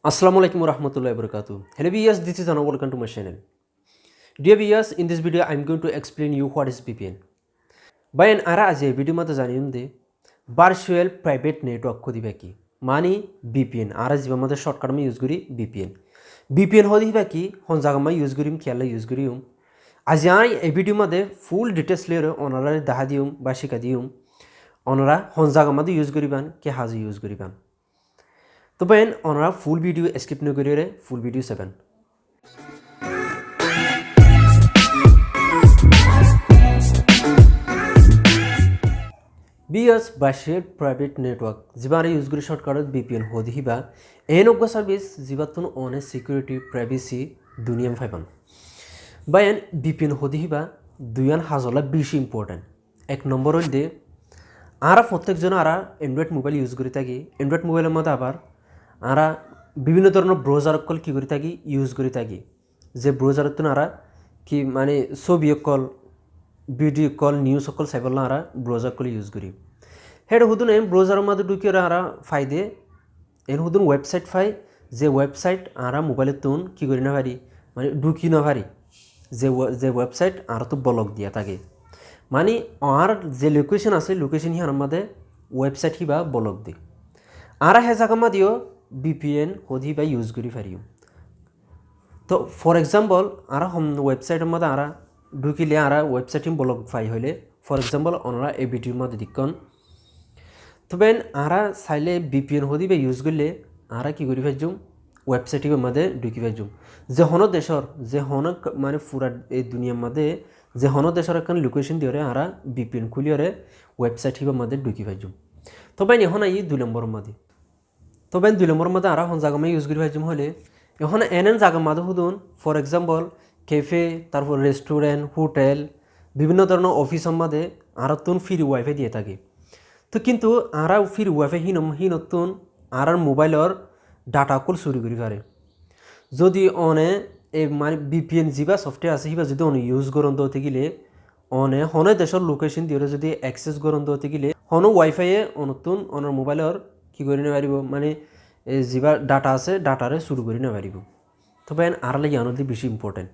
Assalamualaikum warahmatullahi wabarakatuh. Hello viewers, this is Anwar. Welcome to my channel. Dear viewers, in this video I am going to explain you what is VPN. Bayan ara aje video mata janiyum de virtual private network ko dibe ki mani VPN ara jiba mata shortcut ma use guri VPN. VPN ho dibe ki hon jaga ma use gurim kyalla use gurium. Aje ai e video mate full details layer onara dahadium ba shikadium onara hon jaga ma use guriban ke haji use guriban. तो बहन ओनरा full video skip न करियो रे full video 7 BS बा share private network जिबारे use करी shortcut VPN हो दिहिबा एनोगो service जिबातुन ओने security privacy दुनिया में फाइबान बहन VPN हो दिहिबा दुयान हाजला बेশি इम्पोर्टेंट एक नंबर হল দে आरा प्रत्येक জন आरा एंड्रॉइड मोबाइल यूज करी থাকি एंड्रॉइड मोबाइलेर মধ্যে আবার आरा विभिन्न धरनेर ब्राउजार कल कि करी थाकी यूज करी थाकी जे ब्राउजारत आरा कि माने छवि कल भिडिओ कल निউজ कल साइबला आरा ब्राउजार कल यूज करी हेड हुदुन एम ब्राउजार मध्ये ढुके आरा फायदे एन हुदुन वेबसाइट फाइ जे वेबसाइट आरा मोबाइल तुन कि करी ना पारी माने ढुकी ना पारी जे वेबसाइट आरा तो ब्लक दिया थाके माने आर जे लोकेशन आछे लोकेशन हियार मध्ये वेबसाइट हिबा ब्लक दे आरा हे जागा मादियो VPN होदी बा यूज करी पारियो तो फॉर एग्जांपल आरा हम वेबसाइट मध्ये आरा ढुकिले आरा वेबसाइट हिम ब्लक फाइ हइले फॉर एग्जांपल ओनरा ए भिडिओ मध्ये दिक्कन तो बेन आरा साइले VPN होदी बा यूज करले आरा कि करी पाइजुम वेबसाइट हिम मध्ये ढुकी पाइजुम जे हनो देशर जे हनो माने पूरा ए दुनिया मध्ये जे हनो देशर एकन लोकेशन दियोरे आरा VPN खुलियोरे वेबसाइट हिम मध्ये ढुकी पाइजुम तो बेन यहन आई 2 नंबर मध्ये तो बेन 2 नंबर मध्ये आरा हन जागा में यूज करी पाइजुम हले यहन एनएन जागा मध्ये हुदुन फॉर एग्जांपल कैफे तारपर रेस्टुरेंट होटेल विभिन्न धरनेर अफिस मध्ये आरा तुन फ्री वाइफाई दिए थाके तो किन्तु आरा फ्री वाइफाई हिनतुन आरार मोबाइलर डाटा कल चुरी करी पारे जदि अने ए माने VPN जिबा सफ्टवेयर आछे हिबा जदि अने यूज करन दते गिले अने हने देशर लोकेशन दियोरे जदि एक्सेस करन दते गिले हनो वाइफाई अनतुन अनर मोबाइलर कि करिना पारिबो माने जिबा डाटा आछे डाटारे शुरू करिना पारिबो तो बेन आरा लागि आनोदि बेশি इम्पोर्टेंट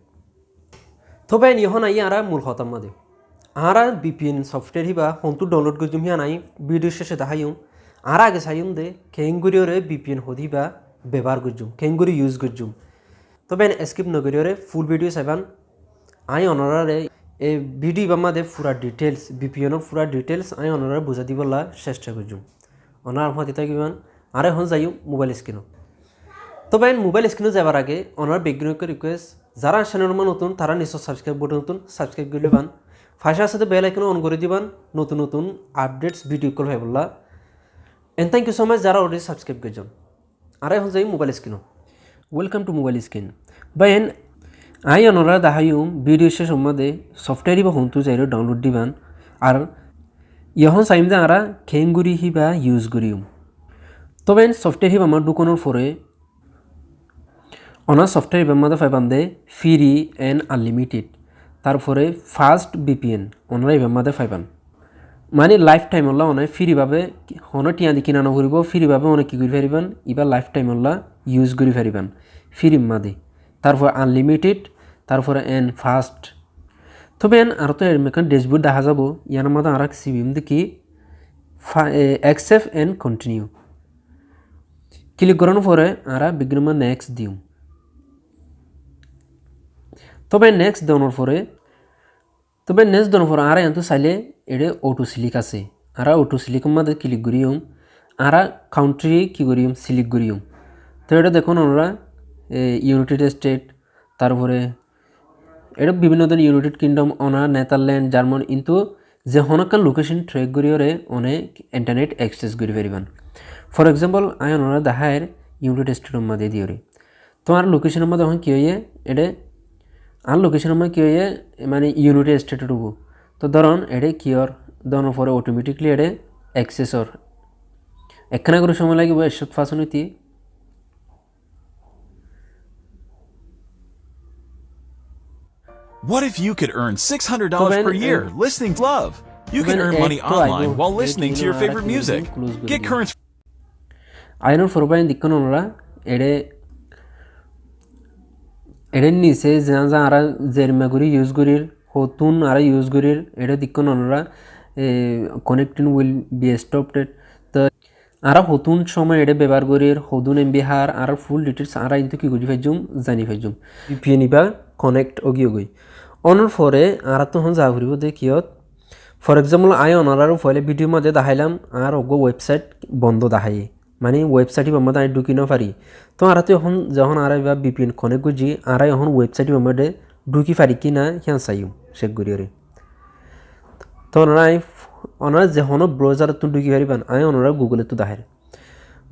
तो बेन यहन आई आरा मूल खतम मादे आरा VPN सफ्टवेयर हिबा हन्तु डाउनलोड करजुम हिया नाई भिडिओ शेषे देखायुम आरा आगे सायुम दे केंगुरियोरे VPN होदिबा व्यवहार करजुम केंगुरि यूज करजुम तो बेन स्किप न करियोरे फुल भिडिओ साइबान आई अनरारे ए भिडिओ मादे पूरा डिटेल्स VPN पूरा डिटेल्स आई अनरारे बुझा दिबला चेष्टा करजुम अनार हतिता किमान आरे हन जायु मोबाइल स्क्रिन तो बेन मोबाइल स्क्रिन जाबार आगे अनार बैकग्राउंड को रिक्वेस्ट যারা চ্যানেলের মধ্যে নতুন তারা নিশ্চয় সাবস্ক্রাইব বাটন নতুন সাবস্ক্রাইব করে দিবেন ফাঁসার সাথে বেল আইকন অন করে দিবেন নতুন নতুন আপডেটস ভিডিও কল পাইবলা and thank you so much যারা অলরেডি সাবস্ক্রাইব করেছেন আর এখন যাই mobile screen welcome to mobile screen বেন আই অনরা দেখাইম ভিডিও শেষের মধ্যে সফটওয়্যার বা হন্তু যাইরো ডাউনলোড দিবেন আর यहन साइम दे आरा खेंगुरी हिबा यूज करिम तो बेन सफ्टवेयर हिबा मा दुकानर फरे अना सफ्टवेयर हिबा मादे फाइबांदे फ्री एंड अनलिमिटेड तार फरे फास्ट VPN अनरा हिबा मादे फाइबान माने लाइफ टाइम अल्ला अने फ्री भाबे हनो टिया दि किना न करिबो फ्री भाबे अने कि करि पारिबान इबा लाइफ टाइम अल्ला यूज करि पारिबान फ्री मादे तार फरे अनलिमिटेड तार फरे एंड फास्ट तो बेन आरो तो एर मेकन डैशबोर्ड দেখা যাবো ইয়ার মধ্যে আরা সিবিম দেখি অ্যাকসেপ্ট এন্ড কন্টিনিউ ক্লিক করার পরে আরা বিগ্রম নেক্সট দিউ তবে নেক্সট দেওয়ার পরে আরা এত চাইলে এডে অটো সিলেক্ট আছে আরা অটো সিলেক্ট মধ্যে ক্লিক করিম আরা কান্ট্রি কি করিম সিলেক্ট করিম তো এটা দেখুন আমরা ইউনাইটেড স্টেট তারপরে এটা বিভিন্ন ধরনের ইউনাইটেড কিংডম অনা নেদারল্যান্ড জার্মান কিন্তু যে হনকান লোকেশন ট্র্যাক করিওরে অনেক ইন্টারনেট অ্যাক্সেস করি পারিবান ফর এক্সাম্পল আই অনরা দেখায়ের ইউনাইটেড স্টেটের মধ্যে দিওরে তোমার লোকেশনের মধ্যে এখন কি হইয়ে এটা আর লোকেশনের মধ্যে কি হইয়ে মানে ইউনাইটেড স্টেটের হবো তো ধরুন এটা কিওর দেওয়ার পরে অটোমেটিকলি এটা অ্যাক্সেসর একখানা করে সময় লাগবে এসব ফাঁসনিতি What if you could earn $600 per year listening to love? You can earn money online while listening to your favorite music. Get current. আইনর ফরবাইন deacon ওনরা এর নিচে যা যা আর জেরমাগুড়ি ইউজ করির হতুন আর ইউজ করির এটা দিকন ওনারা কানেক্টিং উইল বি স্টপড তো আর হতুন সময় এটা ব্যবহার করির হতুন এমবি হার আর ফুল ডিটেলস আর কিন্তু কি করি ফেজুম জানি ফেজুম ভিপিএন ইবা কানেক্ট অগি অগই অনর পরে আর তখন যা করিব দে কিয়ত ফর এক্সাম্পল আই অনার ফলে ভিডিওর মধ্যে দেখাইলাম আর অগো ওয়েবসাইট বন্ধ দেখাই মানে ওয়েবসাইটে বাম্মাদে আমি ঢুকি না পারি তো আর তো এখন যখন আর এবার বিপিএন কনেক্ট করছি আর এখন ওয়েবসাইটে বাম্মাদে ঢুকি পারি কি না হ্যাঁ চাইম চেক করি তো ওনারা যখন ব্রাউজার তো ঢুকি পারিবান আমি ওনারা গুগলে তো দেখাই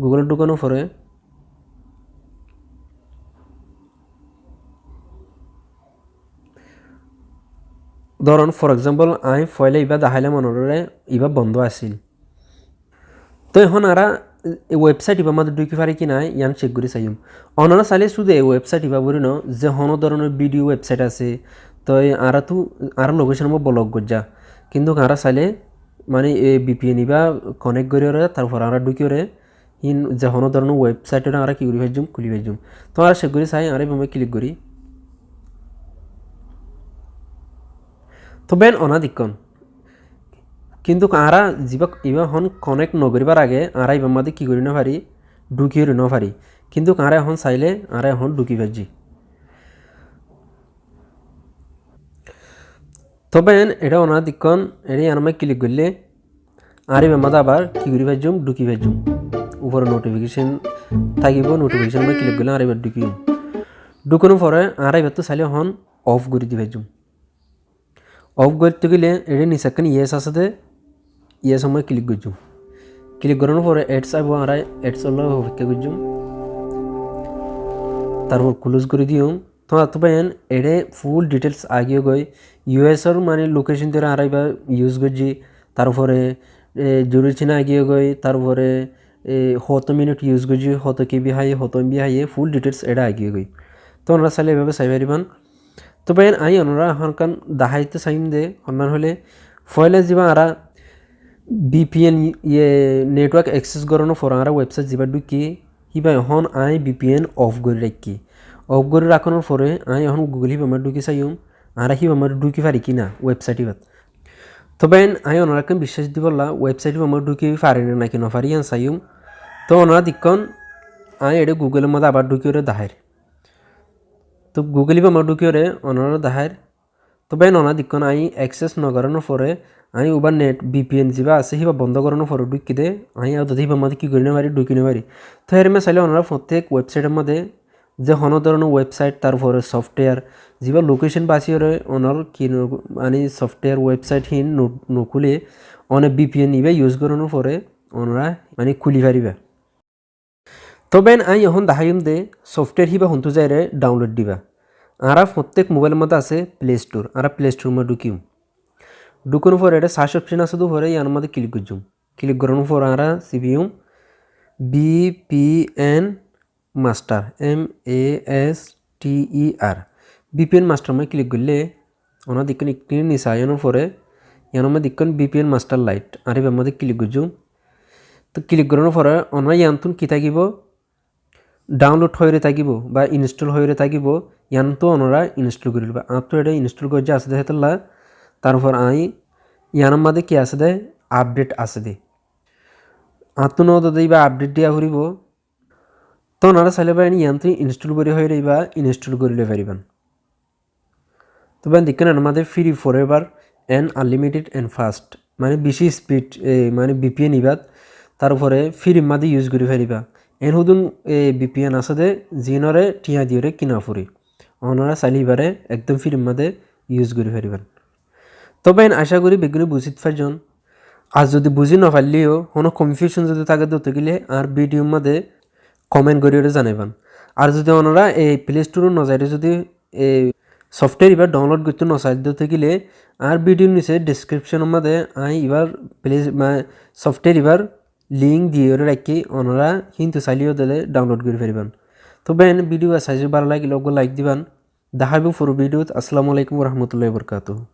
গুগলে ঢুকানোর পরে ধরুন ফর এক্সাম্পল আমি ফয়লে ইবা দেখাইলাম ওনারে ইবা বন্ধ আছিল তো এখন আর ওয়েবসাইট ইবা আমাদের ঢুকি পারি কি না ইয়ান চেক করে চাইম অনারা চাইলে শুধু এই ওয়েবসাইট ইবা বলি ন যে হনো ধরনের ভিডিও ওয়েবসাইট আছে তো আর তো আর লোকেশন মো ব্লক করজা কিন্তু আর চাইলে মানে এই বিপিএন ইবা কানেক্ট করে তারপর আর ঢুকি রে ইন যে হনো ধরনের ওয়েবসাইটে আর কি করি ফেলজুম খুলি ফেলজুম তো আর চেক করে চাই আর এভাবে ক্লিক করি তো বেন অনা দিকন কিন্তু আরা যিবা ইবা হন কানেক্ট নকরিবার আগে আরা ইবার মাঝে কি করি না পারি ঢুকিয়ে না পারি কিন্তু আরা এখন চাইলে আরা এখন ঢুকি পারছি তবে এটা ওনা দিকন এটা আমি ক্লিক করলে আর ইবার মাঝে আবার কি করি পারছুম ঢুকি পারছুম উপরে নোটিফিকেশন থাকিব নোটিফিকেশন আমি ক্লিক করলে আর এবার ঢুকিম ঢুকানোর পরে আর এবার তো চাইলে এখন অফ করে দি পারছুম অফ করতে গেলে এটা নিচে একটা ইয়েস আছে দে ইয়েস সময় ক্লিক করছুম ক্লিক করানোর পরে এডস আইব আর এডস অপেক্ষা করছুম তারপর ক্লোজ করে দিম তো পাইন এডে ফুল ডিটেলস আগিয়ে গই ইউএসর মানে লোকেশন ধরে আর এবার ইউজ করছি তারপরে জরুরি চিনা আগিয়ে গই তারপরে কত মিনিট ইউজ করছি কত কেবি হাই কত এমবি হাইয়ে ফুল ডিটেলস এটা আগিয়ে গই তো ওনারা চাইলে এভাবে চাই পারিবান তো পাইন আই ওনারা হনকান দাহাইতে চাইম দে হন্নান হলে ফয়লে যা আর বিপিএন ইয়ে নেটওয়ার্ক এক্সেস করানোর পর আর ওয়েবসাইট যা ঢুকি হিবা এখন আই বিপিএন অফ করে রাখি অফ করে রাখানোর পরে আই এখন গুগল হিবা আমার ঢুকি চাইম আর হিবা আমার ঢুকি পারি কি না ওয়েবসাইটে বাদ তবে আই ওনারাকে বিশ্বাস দি বললা ওয়েবসাইটে আমার ঢুকি পারি না নাকি নপারি আন চাইম তো ওনারা দিকন আই এটা গুগলের মধ্যে আবার ঢুকি ওরে দাহার তো গুগল হিবা আমার ঢুকি ওরে ওনারা দাহার তবে ওনা দিকন আই অ্যাক্সেস নকরানোর পরে আমি ওবার নেট বিপিএন যা আছে হিবা বন্ধ করানোর পরে ঢুকি দে আমি আর যদি হিবার মধ্যে কী করি না পারি ঢুকি না পারি তো এর চাইলে ওনারা প্রত্যেক ওয়েবসাইটের মধ্যে যে কোনো ধরনের ওয়েবসাইট তারপরে সফটওয়্যার যা লোকেশন বাঁচিয়ে ওনার কি মানে সফটওয়্যার ওয়েবসাইট হিন নখুলে অনেক বিপিএন নিবে ইউজ করানোর পরে ওনারা মানে খুলি পারিবে তবে আমি এখন দেখাইম দে সফটওয়্যার হিবা হন্তু যাই ডাউনলোড দিবা আর প্রত্যেক মোবাইলের মধ্যে আছে প্লে স্টোর আর প্লে স্টোর মধ্যে ঢুকিম ঢুকানোর পরে এটা সার্চ অপশন আছে তো পরে ইয়ার মধ্যে ক্লিক করছুম ক্লিক করানোর পর আর সিপিএম বিপিএন মাস্টার MASTER বিপিএন মাস্টার মানে ক্লিক করলে ওনার দিকেন একটি নিচে আয়ানোর পরে ইয়ার মধ্যে দিকেন বিপিএন মাস্টার লাইট আর এবার মধ্যে ক্লিক করছুম তো ক্লিক করানোর পরে ওনার ইয়ানতুন কী থাকিব ডাউনলোড হয়ে থাকিব বা ইনস্টল হয়ে থাকিব ইয়ান তো ওনারা ইনস্টল করে দেবে আর তো এটা ইনস্টল করে যে আছে দেখলা তারপর ইয়ানোর মধ্যে কি আছে দে আপডেট আছে দে আর তো নদ বা আপডেট দিয়া করিব তো ওনারা চাইলে পারেন ইয়ানতো ইনস্টল করে হয়ে রইবা ইনস্টল করিলে পারিবেন তবে দেখেন আমাদের free for ever and unlimited and fast মানে বেশি স্পিড মানে বিপিএন ইবাদ তারপরে ফ্রি মাঝে ইউজ করে পারিবা এন হুদুন বিপিএন আছে দে জিনরে টিয়া দিয়ে কিনা ফুরি ওনারা চাইলে এবারে একদম ফ্রি মাঝে ইউজ করে পারিবেন তবে আশা করি বেগুনি বুঝিত পারজন আর যদি বুঝি না পারলেও কোনো কনফিউশন যদি থাকে ধরতে গেলে আর ভিডিওর মধ্যে কমেন্ট করে জানাইবেন আর যদি ওনারা এই প্লে স্টোর নজাইরে যদি এই সফটওয়্যার এবার ডাউনলোড করতে নচাই দিতে গেলে আর ভিডিওর নিচে ডিসক্রিপশনের মধ্যে এবার প্লে সফটওয়্যার এবার লিঙ্ক দিয়ে রাখি ওনারা কিন্তু চাইলেও দিলে ডাউনলোড করে পারিবেন তবে ভিডিও সাইজ ভালো লাগলে লাইক দিবেন দেখাবো পুরো ভিডিওত। আসসালামু আলাইকুম রহমতুল্লাহি বরকাতুহু।